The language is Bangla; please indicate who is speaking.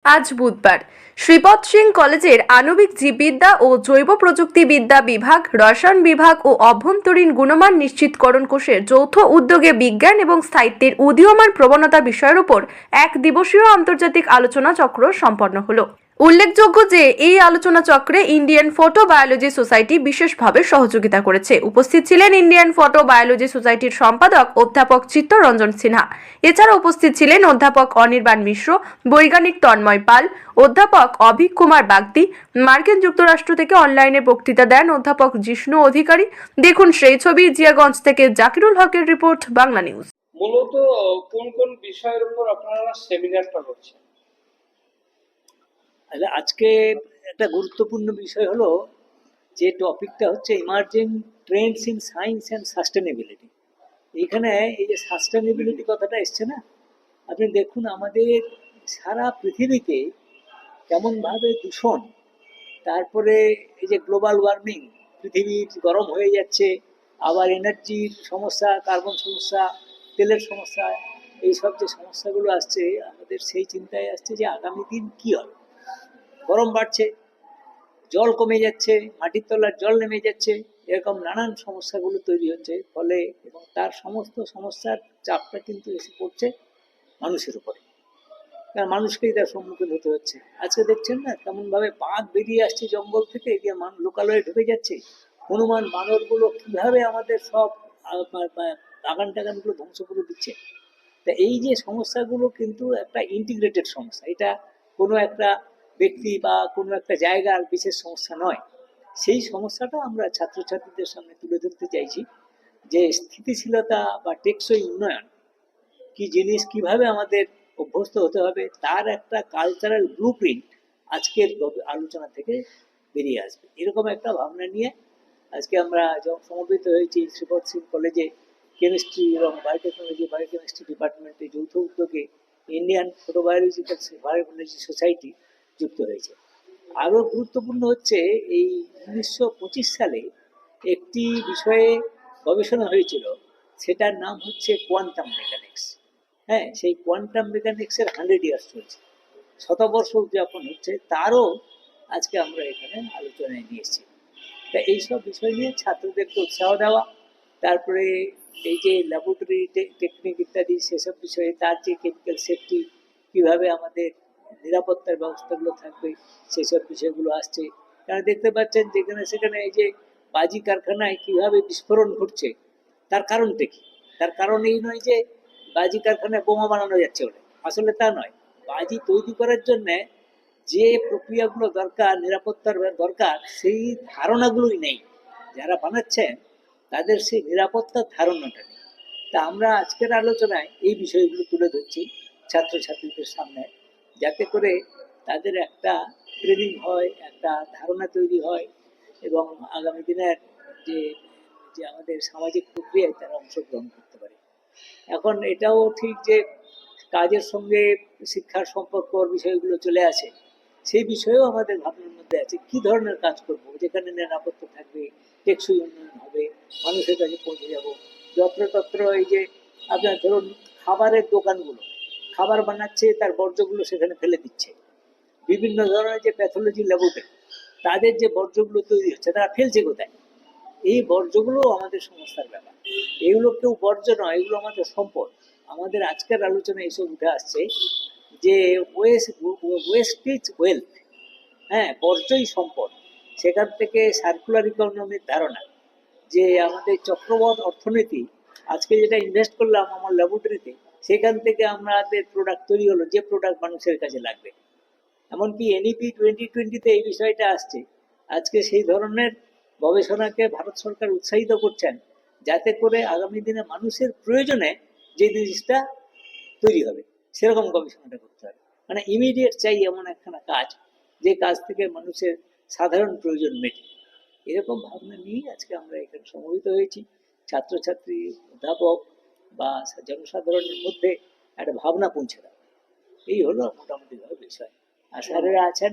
Speaker 1: আজ বুধবার শ্রীপদ সিং কলেজের আণবিক জীববিদ্যা ও জৈব প্রযুক্তিবিদ্যা বিভাগ, রসায়ন বিভাগ ও অভ্যন্তরীণ গুণমান নিশ্চিতকরণ কোষের যৌথ উদ্যোগে বিজ্ঞান এবং স্থায়িত্বের উদীয়মান প্রবণতা বিষয়ের উপর এক দিবসীয় আন্তর্জাতিক আলোচনা চক্র সম্পন্ন হলো। উল্লেখযোগ্য যে এই আলোচনা চক্রে ইন্ডিয়ান ফটোবায়োলজি সোসাইটি বিশেষভাবে সহযোগিতা করেছে। উপস্থিত ছিলেন ইন্ডিয়ান ফটোবায়োলজি সোসাইটির সম্পাদক অধ্যাপক চিত্তরঞ্জন সিনহা। এছাড়া উপস্থিত ছিলেন অধ্যাপক অনির্বাণ মিশ্র, বৈজ্ঞানিক তন্ময় পাল, অধ্যাপক অভিক কুমার বাগদি। মার্কিন যুক্তরাষ্ট্র থেকে অনলাইনে বক্তৃতা দেন অধ্যাপক জিষ্ণু অধিকারী। দেখুন সেই ছবি। জিয়াগঞ্জ থেকে জাকিরুল হকের রিপোর্ট, বাংলা নিউজ।
Speaker 2: মূলত কোন কোন বিষয়ের উপর আপনারা সেমিনারটা করছেন?
Speaker 3: আজকে একটা গুরুত্বপূর্ণ বিষয় হলো যে টপিকটা হচ্ছে emerging Trends in science and sustainability. এইখানে এই যে সাস্টেনেবিলিটি কথাটা এসছে না, আপনি দেখুন আমাদের সারা পৃথিবীতে কেমনভাবে দূষণ, তারপরে এই যে গ্লোবাল ওয়ার্মিং, পৃথিবীর গরম হয়ে যাচ্ছে, আবার এনার্জির সমস্যা, কার্বন সমস্যা, তেলের সমস্যা, এইসব যে সমস্যাগুলো আসছে, আমাদের সেই চিন্তায় আসছে যে আগামী দিন কী হবে। গরম বাড়ছে, জল কমে যাচ্ছে, মাটির তলার জল নেমে যাচ্ছে, এরকম নানান সমস্যাগুলো তৈরি হচ্ছে। ফলে এবং তার সমস্ত সমস্যার চাপটা কিন্তু এসে পড়ছে মানুষের উপরে, কারণ মানুষকেই তার সম্মুখীন হতে হচ্ছে। আজকে দেখছেন না কেমনভাবে বাঘ বেরিয়ে আসছে জঙ্গল থেকে, গিয়ে লোকালয়ে ঢুকে যাচ্ছে। হনুমান বানরগুলো কীভাবে আমাদের সব বাগান টাগানগুলো ধ্বংস করে দিচ্ছে। তা এই যে সমস্যাগুলো কিন্তু একটা ইন্টিগ্রেটেড সমস্যা, এটা কোনো একটা ব্যক্তি বা কোনো একটা জায়গার বিশেষ সমস্যা নয়। সেই সমস্যাটা আমরা ছাত্রছাত্রীদের সামনে তুলে ধরতে চাইছি যে স্থিতিশীলতা বা টেকসই উন্নয়ন কি জিনিস, কিভাবে আমাদের অভ্যস্ত হতে হবে, তার একটা কালচারাল ব্লুপ্রিন্ট আজকের আলোচনা থেকে বেরিয়ে আসবে। এরকম একটা ভাবনা নিয়ে আজকে আমরা যখন সমবেত হয়েছি শ্রীপদ সিং কলেজে কেমিস্ট্রি এবং বায়োটেকনোলজি বায়োকেমিস্ট্রি ডিপার্টমেন্টের যৌথ উদ্যোগে ইন্ডিয়ান ফটোবায়োলজি সোসাইটি যুক্ত হয়েছে। আরও গুরুত্বপূর্ণ হচ্ছে এই 1925 সালে একটি বিষয়ে গবেষণা হয়েছিল, সেটার নাম হচ্ছে কোয়ান্টাম মেকানিক্স। হ্যাঁ, সেই কোয়ান্টাম মেকানিক্সের 100 ইয়ার্স চলছে, শতবর্ষ উদযাপন হচ্ছে, তারও আজকে আমরা এখানে আলোচনায় নিয়ে এসেছি। তা এইসব বিষয় নিয়ে ছাত্রদেরকে উৎসাহ দেওয়া, তারপরে এই যে ল্যাবরেটরি টেকনিক ইত্যাদি সেসব বিষয়ে, তার যে কেমিক্যাল সেফটি, কীভাবে আমাদের নিরাপত্তার ব্যবস্থাগুলো থাকবে, সেসব বিষয়গুলো আসছে। কারণ দেখতে পাচ্ছেন যেখানে সেখানে এই যে বাজি কারখানায় কীভাবে বিস্ফোরণ ঘটছে, তার কারণটা কি? তার কারণ এই নয় যে বাজি কারখানায় বোমা বানানো যাচ্ছে বলে, আসলে তা নয়। বাজি তৈরি করার জন্যে যে প্রক্রিয়াগুলো দরকার, নিরাপত্তার দরকার, সেই ধারণাগুলোই নেই। যারা বানাচ্ছেন তাদের সেই নিরাপত্তার ধারণাটা নেই। তা আমরা আজকের আলোচনায় এই বিষয়গুলো তুলে ধরছি ছাত্রছাত্রীদের সামনে, যাতে করে তাদের একটা ট্রেনিং হয়, একটা ধারণা তৈরি হয়, এবং আগামী দিনের যে যে আমাদের সামাজিক প্রক্রিয়ায় তারা অংশগ্রহণ করতে পারে। এখন এটাও ঠিক যে কাজের সঙ্গে শিক্ষার সম্পর্কর বিষয়গুলো চলে আসে, সেই বিষয়েও আমাদের ভাবনার মধ্যে আছে কি ধরনের কাজ করব, যেখানে নিরাপত্তা থাকবে, টেকসই উন্নয়ন হবে, মানুষের কাছে পৌঁছে যাব। যত্রতত্র এই যে আপনার ধরুন খাবারের দোকানগুলো খাবার বানাচ্ছে, তার বর্জ্যগুলো সেখানে ফেলে দিচ্ছে। বিভিন্ন ধরনের যে প্যাথোলজি ল্যাবরেটরি, তাদের যে বর্জ্যগুলো তৈরি হচ্ছে তারা ফেলছে কোথায়? এই বর্জ্যগুলো আমাদের সমস্যার ব্যাপার। এগুলো কেউ বর্জ্য নয়, এগুলো আমাদের সম্পদ। আমাদের আজকের আলোচনায় এসব উঠে আসছে যে ওয়েস্ট ইজ ওয়েলথ। হ্যাঁ, বর্জ্যই সম্পদ। সেখান থেকে সার্কুলার ইকোনমির ধারণা, যে আমাদের চক্রবর্ধ অর্থনীতি, আজকে যেটা ইনভেস্ট করলাম আমার ল্যাবরেটরিতে, সেখান থেকে আমাদের প্রোডাক্ট তৈরি হলো, যে প্রোডাক্ট মানুষের কাছে লাগবে। এমনকি এনইপি 2020-তে এই বিষয়টা আসছে। আজকে সেই ধরনের গবেষণাকে ভারত সরকার উৎসাহিত করছেন, যাতে করে আগামী দিনে মানুষের প্রয়োজনে যে জিনিসটা তৈরি হবে সেরকম গবেষণাটা করতে হবে। মানে ইমিডিয়েট চাই এমন একখানা কাজ, যে কাজ থেকে মানুষের সাধারণ প্রয়োজন মেটে। এরকম ভাবনা নিয়ে আজকে আমরা এখানে সমবেত হয়েছি। ছাত্রছাত্রী, অধ্যাপক বা জনসাধারণের মধ্যে একটা ভাবনা পৌঁছে দেওয়া, এই হলো মোটামুটিভাবে বিষয়। আর স্যারেরা আছেন